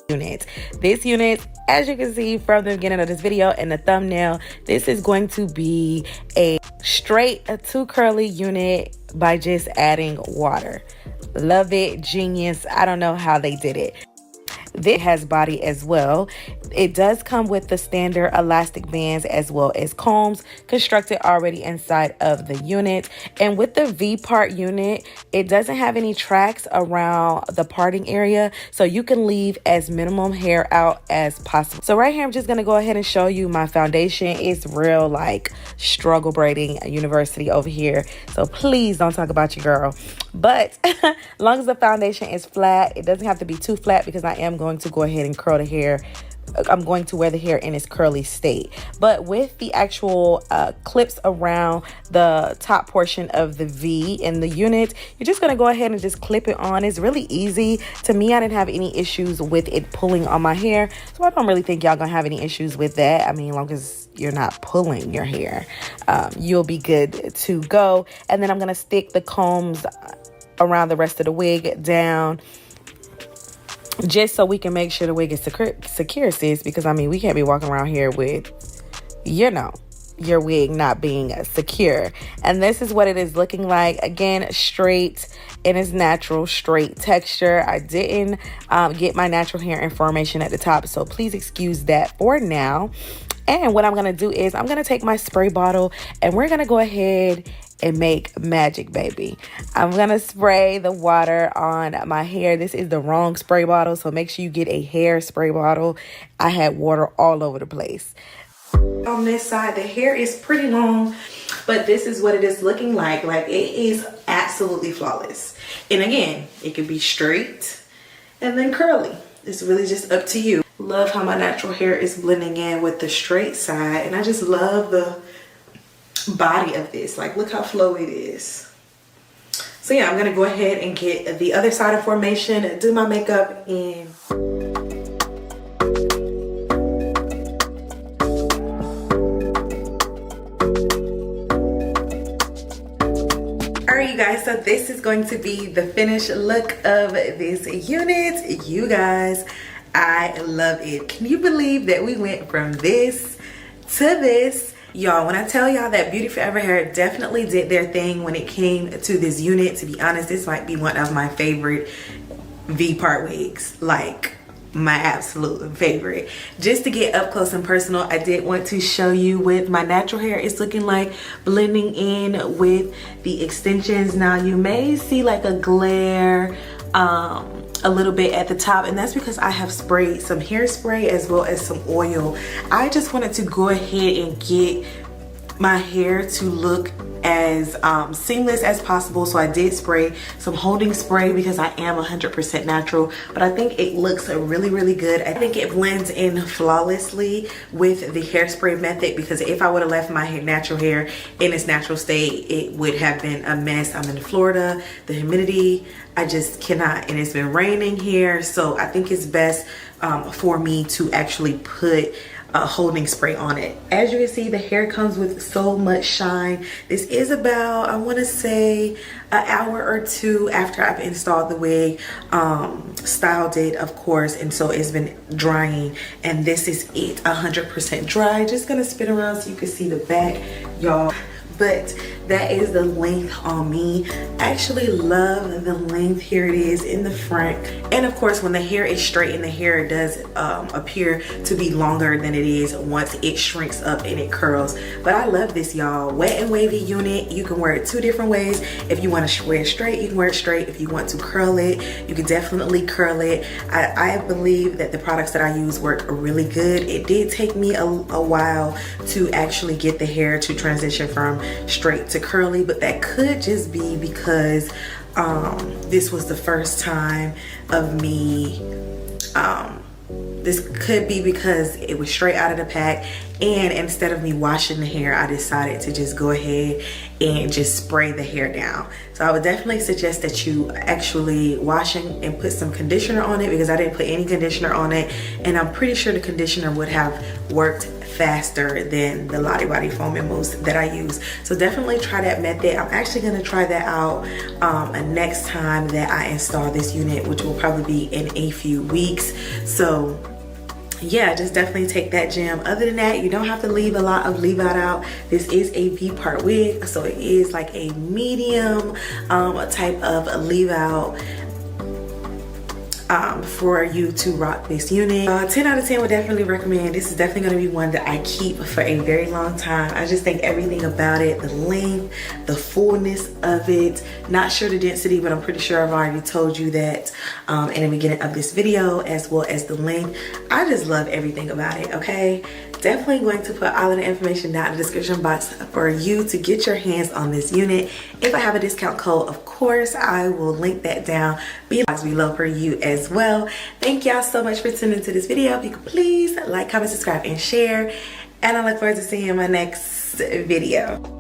unit. This unit, as you can see from the beginning of this video and the thumbnail, this is going to be a straight to curly unit by just adding water. Love it, genius. I don't know how they did it. This has body as well. It does come with the standard elastic bands as well as combs constructed already inside of the unit. And with the V part unit, it doesn't have any tracks around the parting area, so you can leave as minimum hair out as possible. So right here, I'm just gonna go ahead and show you my foundation. It's real like struggle braiding university over here, so please don't talk about your girl. But as long as the foundation is flat, it doesn't have to be too flat because I am going to go ahead and curl the hair. I'm going to wear the hair in its curly state. But with the actual clips around the top portion of the V in the unit, you're just going to go ahead and just clip it on. It's really easy. To me, I didn't have any issues with it pulling on my hair, so I don't really think y'all gonna have any issues with that. I mean, as long as you're not pulling your hair, you'll be good to go. And then I'm gonna stick the combs around the rest of the wig down, just so we can make sure the wig is secure, sis, because I mean, we can't be walking around here with, you know, your wig not being secure. And this is what it is looking like. Again, straight in its natural straight texture. I didn't get my natural hair information at the top, so please excuse that for now. And what I'm gonna do is I'm gonna take my spray bottle and we're gonna go ahead and make magic, baby. I'm gonna spray the water on my hair. This is the wrong spray bottle, so make sure you get a hair spray bottle. I had water all over the place. On this side, the hair is pretty long, but this is what it is looking like. Like, it is absolutely flawless. And again, it could be straight and then curly. It's really just up to you. Love how my natural hair is blending in with the straight side, and I just love the body of this. Like, look how flowy it is. So yeah, I'm gonna go ahead and get the other side of formation, do my makeup, and alright, you guys, so this is going to be the finished look of this unit. You guys, I love it. Can you believe that we went from this to this? Y'all, when I tell y'all that BeautyForever hair definitely did their thing when it came to this unit, to be honest, this might be one of my favorite V-part wigs. Like, my absolute favorite. Just to get up close and personal, I did want to show you what my natural hair is looking like, blending in with the extensions. Now, you may see like a glare a little bit at the top, and that's because I have sprayed some hairspray as well as some oil. I just wanted to go ahead and get my hair to look as seamless as possible, so I did spray some holding spray because I am 100% natural, but I think it looks really good. I think it blends in flawlessly with the hairspray method, because if I would have left my natural hair in its natural state, it would have been a mess. I'm in Florida, the humidity, I just cannot, and it's been raining here, so I think it's best for me to actually put a holding spray on it. As you can see, the hair comes with so much shine. This is about, I want to say, an hour or two after I've installed the wig, styled it, of course, and so it's been drying, and this is it, 100% dry. Just gonna spin around so you can see the back, y'all. But that is the length on me. I actually love the length. Here it is in the front. And of course, when the hair is straight and the hair does appear to be longer than it is once it shrinks up and it curls. But I love this, y'all. Wet and wavy unit. You can wear it two different ways. If you want to wear it straight, you can wear it straight. If you want to curl it, you can definitely curl it. I believe that the products that I use work really good. It did take me a while to actually get the hair to transition from straight to curly, but that could just be because this was the first time of me, this could be because it was straight out of the pack, and instead of me washing the hair, I decided to just go ahead and just spray the hair down. So I would definitely suggest that you actually wash and put some conditioner on it, because I didn't put any conditioner on it, and I'm pretty sure the conditioner would have worked faster than the Lottie Body foam and mousse that I use. So definitely try that method. I'm actually going to try that out next time that I install this unit, which will probably be in a few weeks. So yeah, just definitely take that gem. Other than that, you don't have to leave a lot of leave out. This is a V-part wig, so it is like a medium type of leave out for you to rock this unit. 10 out of 10 would definitely recommend. This is definitely going to be one that I keep for a very long time. I just think everything about it, the length, the fullness of it, not sure the density, but I'm pretty sure I've already told you that in the beginning of this video, as well as the length. I just love everything about it, okay? Definitely going to put all of the information down in the description box for you to get your hands on this unit. If I have a discount code, of course, I will link that down below for you as well. Thank y'all so much for tuning into this video. If you could please like, comment, subscribe, and share. And I look forward to seeing you in my next video.